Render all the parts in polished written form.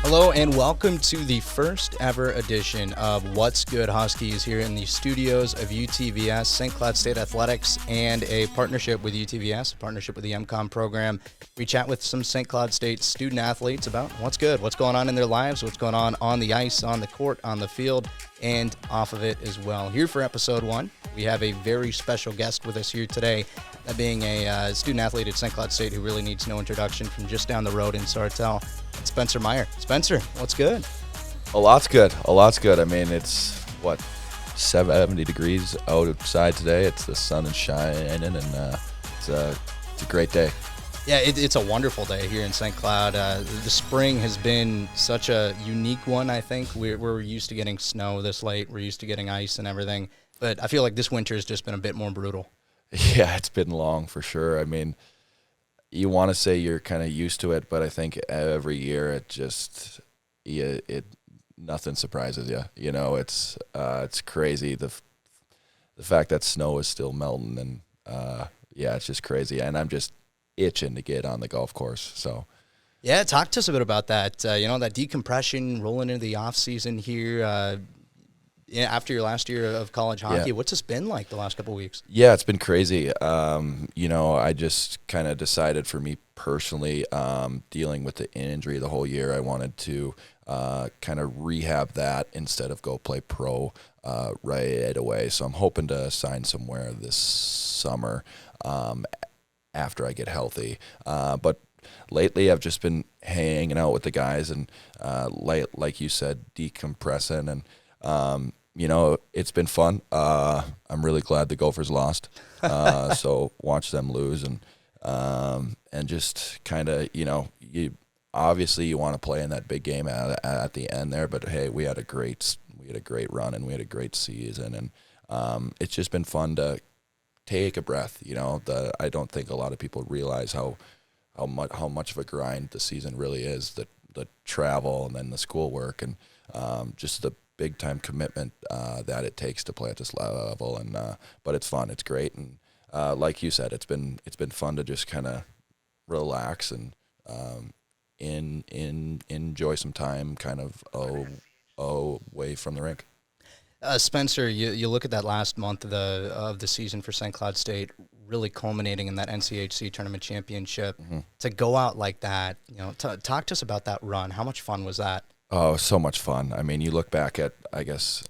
Hello and welcome to the first ever edition of What's Good Huskies here in the studios of UTVS, St. Cloud State Athletics, and a partnership with UTVS, a partnership with the MCOM program. We chat with some St. Cloud State student athletes about what's good, what's going on in their lives, what's going on the ice, on the court, on the field, and off of it as well. Here for episode 1, we have a very special guest with us here today, that being a student athlete at St. Cloud State who really needs no introduction from just down the road in Sartell. It's Spencer Meier. Spencer, what's good? A lot's good. A lot's good. I mean, it's, 70 degrees outside today. It's the sun is shining, and it's a great day. Yeah, it's a wonderful day here in St. Cloud. The spring has been such a unique one, I think. We're used to getting snow this late. We're used to getting ice and everything. But I feel like this winter has just been a bit more brutal. Yeah, it's been long for sure. I mean, you want to say you're kind of used to it, but I think every year nothing surprises you. You know, it's crazy the fact that snow is still melting, and it's just crazy. And I'm just itching to get on the golf course. So, yeah, talk to us a bit about that. That decompression, rolling into the off season here. After your last year of college hockey, What's this been like the last couple of weeks? Yeah, it's been crazy. I just kind of decided for me personally, dealing with the injury the whole year, I wanted to kind of rehab that instead of go play pro right away. So I'm hoping to sign somewhere this summer after I get healthy. But lately I've just been hanging out with the guys and, like you said, decompressing and, it's been fun. I'm really glad the Gophers lost. So watch them lose and just kind of, you want to play in that big game at the end there. But hey, we had a great run and we had a great season, and it's just been fun to take a breath. I don't think a lot of people realize how much of a grind the season really is. The travel and then the schoolwork and just the big time commitment that it takes to play at this level, and but it's fun, it's great, and like you said, it's been fun to just kind of relax and enjoy some time kind of away from the rink. Spencer, you look at that last month of the season for St. Cloud State, really culminating in that NCHC tournament championship. Mm-hmm. To go out like that, talk to us about that run. How much fun was that? Oh, so much fun. I mean, you look back at, I guess,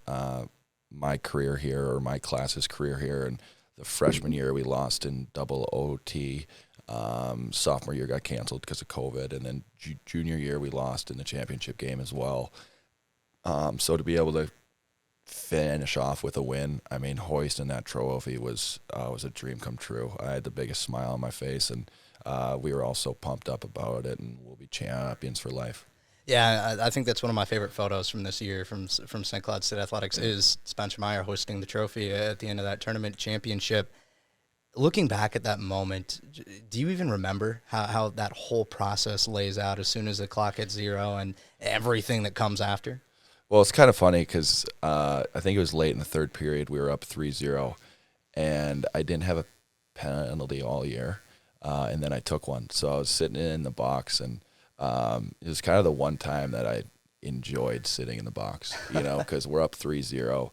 my career here or my class's career here, and the freshman year we lost in double OT. Sophomore year got canceled because of COVID, and then junior year we lost in the championship game as well. So to be able to finish off with a win, I mean, hoisting that trophy was a dream come true. I had the biggest smile on my face, and we were all so pumped up about it, and we'll be champions for life. Yeah, I think that's one of my favorite photos from this year from St. Cloud State Athletics is Spencer Meier hosting the trophy at the end of that tournament championship. Looking back at that moment, do you even remember how that whole process lays out as soon as the clock hits zero and everything that comes after? Well, it's kind of funny because I think it was late in the third period. We were up 3-0, and I didn't have a penalty all year, and then I took one. So I was sitting in the box, and it was kind of the one time that I enjoyed sitting in the box, because we're up 3-0.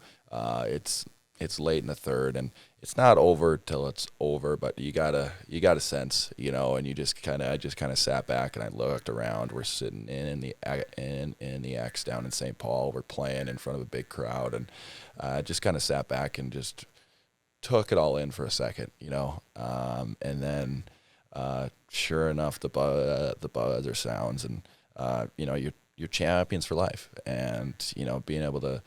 It's late in the third, and it's not over till it's over, but you got a sense, and I just kind of sat back and I looked around. We're sitting in the X down in St. Paul. We're playing in front of a big crowd, and I just kind of sat back and just took it all in for a second, and then. Sure enough, the buzzer sounds, and you're champions for life, and being able to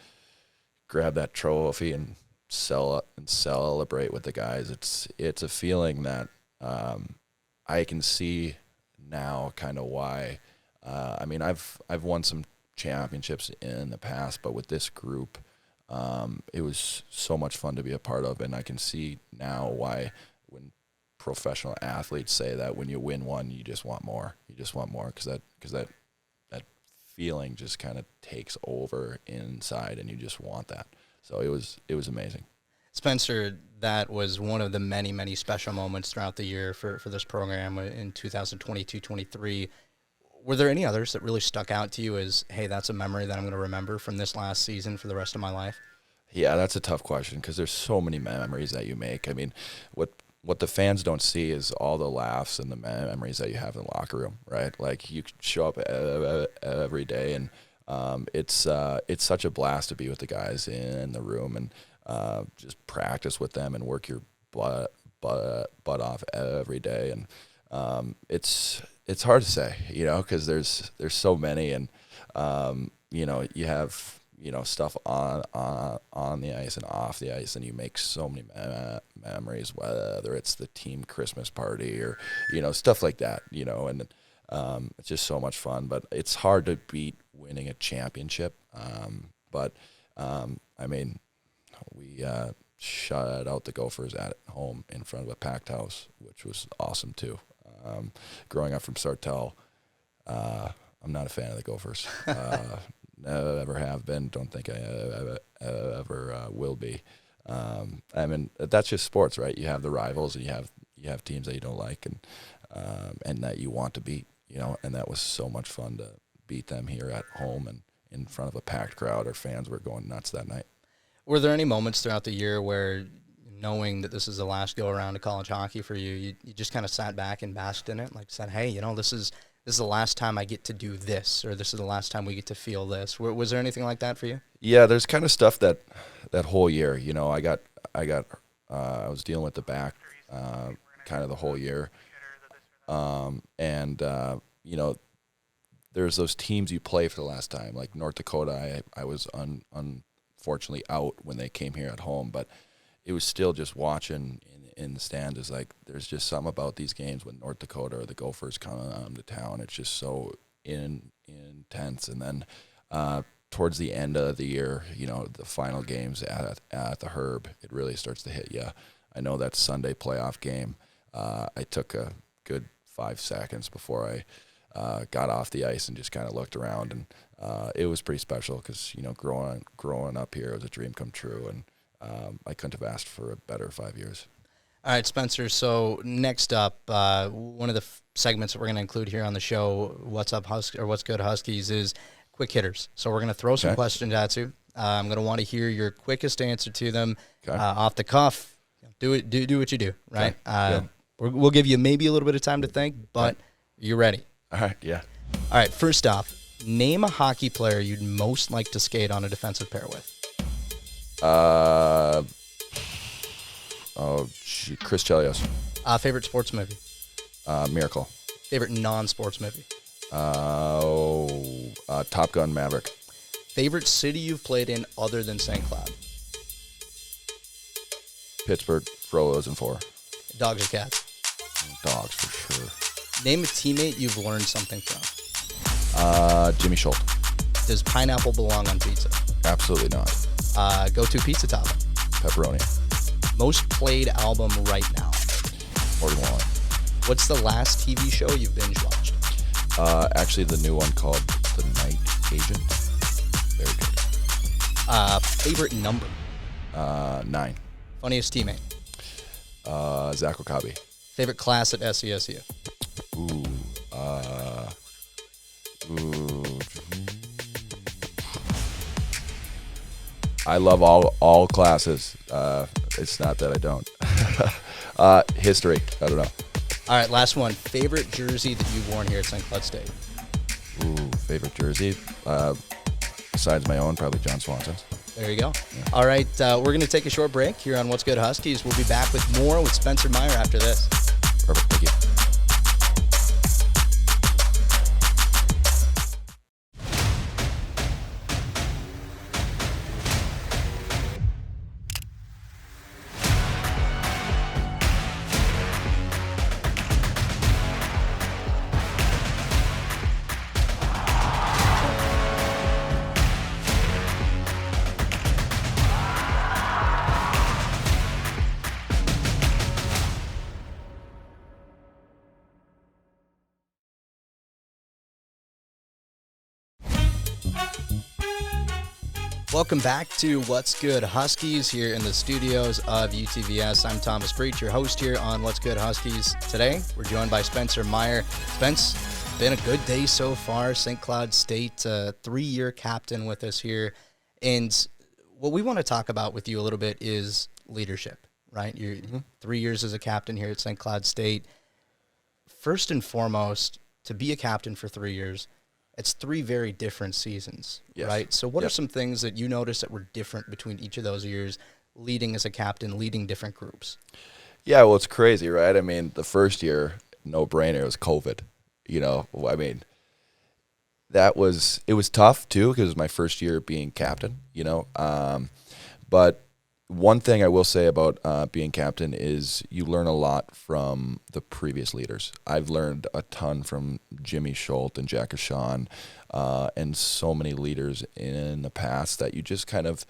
grab that trophy and celebrate with the guys, it's a feeling that I can see now, kind of why. I mean, I've won some championships in the past, but with this group, it was so much fun to be a part of, and I can see now why when professional athletes say that when you win one, you just want more. You just want more because that feeling just kind of takes over inside, and you just want that. So it was amazing. Spencer, that was one of the many, many special moments throughout the year for this program in 2022-23. Were there any others that really stuck out to you as, hey, that's a memory that I'm going to remember from this last season for the rest of my life? Yeah, that's a tough question because there's so many memories that you make. I mean, what the fans don't see is all the laughs and the memories that you have in the locker room, right? Like you show up every day, and it's such a blast to be with the guys in the room and just practice with them and work your butt off every day. And it's hard to say, because there's so many, and you have stuff on the ice and off the ice, and you make so many memories, whether it's the team Christmas party or stuff like that, and it's just so much fun. But it's hard to beat winning a championship. But I mean, we shut out the Gophers at home in front of a packed house, which was awesome too. Growing up from Sartell, I'm not a fan of the Gophers. Never have been. Don't think I ever will be. I mean, that's just sports, right? You have the rivals, and you have teams that you don't like, and that you want to beat. And that was so much fun to beat them here at home and in front of a packed crowd. Our fans were going nuts that night. Were there any moments throughout the year where, knowing that this is the last go around of college hockey for you, you just kind of sat back and basked in it, like said, hey, this is the last time I get to do this, or this is the last time we get to feel this? Was there anything like that for you? Yeah, there's kind of stuff that whole year. I was dealing with the back kind of the whole year, and there's those teams you play for the last time, like North Dakota. I was unfortunately out when they came here at home, but it was still just watching in the stands is like, there's just something about these games when North Dakota or the Gophers come to town. It's just so intense. And then towards the end of the year, the final games at the Herb, it really starts to hit you. I know that Sunday playoff game, I took a good 5 seconds before I got off the ice and just kind of looked around, and it was pretty special because, growing up here, it was a dream come true, and I couldn't have asked for a better 5 years. All right, Spencer, so next up, one of the segments that we're going to include here on the show, What's Good Huskies, is quick hitters. So we're going to throw some questions at you. I'm going to want to hear your quickest answer to them off the cuff. Do what you do, right? We'll give you maybe a little bit of time to think, but you're ready. All right, yeah. All right, first off, name a hockey player you'd most like to skate on a defensive pair with. Chris Chelios. Favorite sports movie? Miracle. Favorite non-sports movie? Top Gun Maverick. Favorite city you've played in other than St. Cloud? Pittsburgh, Frozen 4. Dogs or cats? Dogs, for sure. Name a teammate you've learned something from. Jimmy Schultz. Does pineapple belong on pizza? Absolutely not. Go-to pizza topping? Pepperoni. Most played album right now? Morgan Wallen. What's the last TV show you've binge watched? Actually, the new one called The Night Agent. Very good. Favorite number? 9. Funniest teammate? Zach Okabe. Favorite class at SCSU? I love all classes. It's not that I don't. History. I don't know. All right, last one. Favorite jersey that you've worn here at St. Cloud State? Favorite jersey? Besides my own, probably John Swanson's. There you go. Yeah. All right, we're going to take a short break here on What's Good Huskies. We'll be back with more with Spencer Meier after this. Perfect. Thank you. Welcome back to What's Good Huskies here in the studios of UTVS. I'm Thomas Breach, your host here on What's Good Huskies. Today, we're joined by Spencer Meier. Spence, been a good day so far. St. Cloud State, 3-year captain with us here. And what we want to talk about with you a little bit is leadership, right? You're 3 years as a captain here at St. Cloud State. First and foremost, to be a captain for 3 years, it's 3 very different seasons, right? So what are some things that you noticed that were different between each of those years, leading as a captain, leading different groups? Yeah, well, it's crazy, right? I mean, the first year, no-brainer, it was COVID. I mean, it was tough, too, because it was my first year being captain, but one thing I will say about being captain is you learn a lot from the previous leaders. I've learned a ton from Jimmy Schultz and Jack Ashawn and so many leaders in the past that you just kind of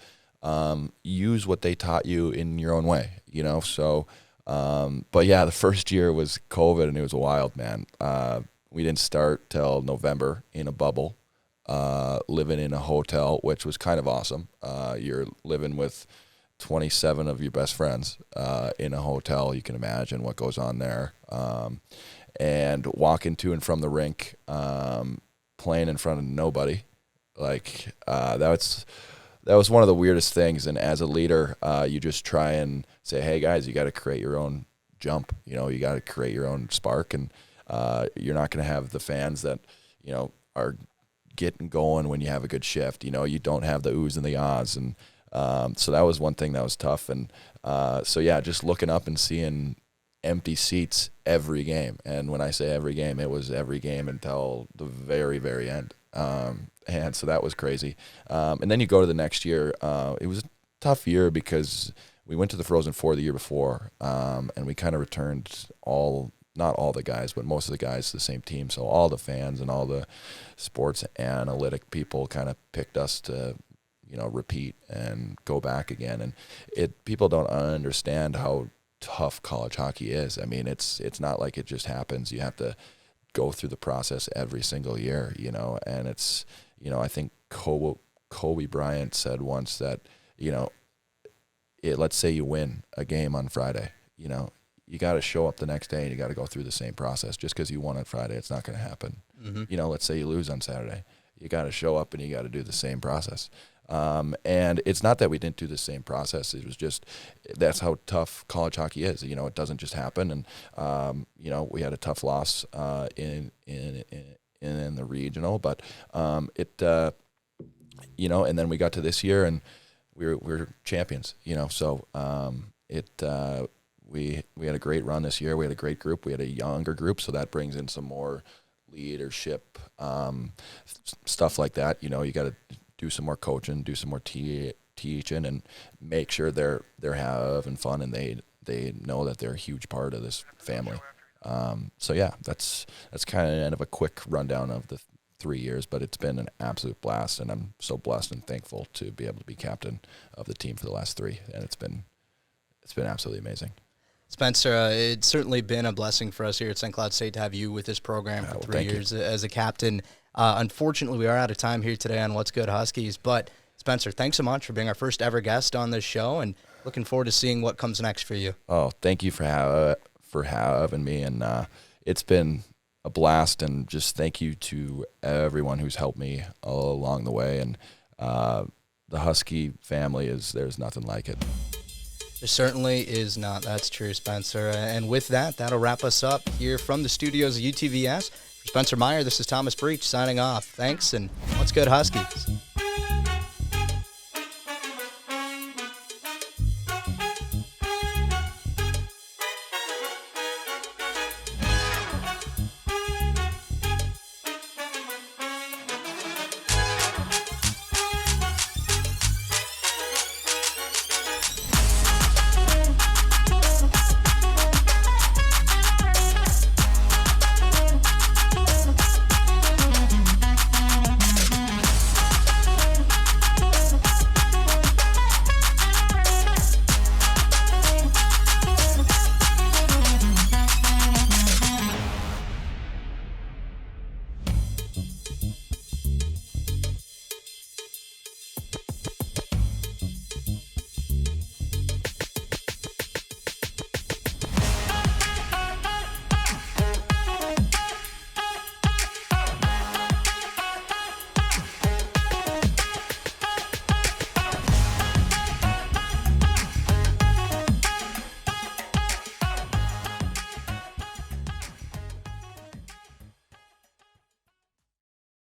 use what they taught you in your own way, So, but yeah, the first year was COVID and it was wild, man. We didn't start till November in a bubble, living in a hotel, which was kind of awesome. You're living with 27 of your best friends in a hotel. You can imagine what goes on there. And walking to and from the rink, playing in front of nobody. That was one of the weirdest things. And as a leader, you just try and say, hey, guys, you got to create your own jump. You got to create your own spark. And you're not going to have the fans that, are getting going when you have a good shift. You don't have the oohs and the ahs. And so that was one thing that was tough. And just looking up and seeing empty seats every game. And when I say every game, it was every game until the very, very end. And so that was crazy. And then you go to the next year. It was a tough year because we went to the Frozen Four the year before, and we kind of returned not all the guys, but most of the guys to the same team. So all the fans and all the sports analytic people kind of picked us to repeat and go back again. And people don't understand how tough college hockey is. I mean, it's not like it just happens. You have to go through the process every single year, and it's, I think Kobe Bryant said once that, let's say you win a game on Friday, you got to show up the next day and you got to go through the same process. Just because you won on Friday, it's not going to happen. Let's say you lose on Saturday, you got to show up and you got to do the same process. And it's not that we didn't do the same process. It was just, that's how tough college hockey is. It doesn't just happen. And, we had a tough loss, in the regional, but, and then we got to this year and we're champions, so, we had a great run this year. We had a great group. We had a younger group. So that brings in some more leadership, stuff like that. You got to do some more coaching, do some more teaching, and make sure they're having fun and they know that they're a huge part of this family. That's kind of a quick rundown of the 3 years, but it's been an absolute blast, and I'm so blessed and thankful to be able to be captain of the team for the last 3, and it's been absolutely amazing. Spencer, it's certainly been a blessing for us here at St. Cloud State to have you with this program for 3 years as a captain. Unfortunately, we are out of time here today on What's Good Huskies, but Spencer, thanks so much for being our first ever guest on this show, and looking forward to seeing what comes next for you. Oh, thank you for having me, and it's been a blast, and just thank you to everyone who's helped me along the way, and the Husky family there's nothing like it. There certainly is not. That's true, Spencer. And with that, that'll wrap us up here from the studios of UTVS. For Spencer Meier, this is Thomas Breach signing off. Thanks, and What's Good, Huskies?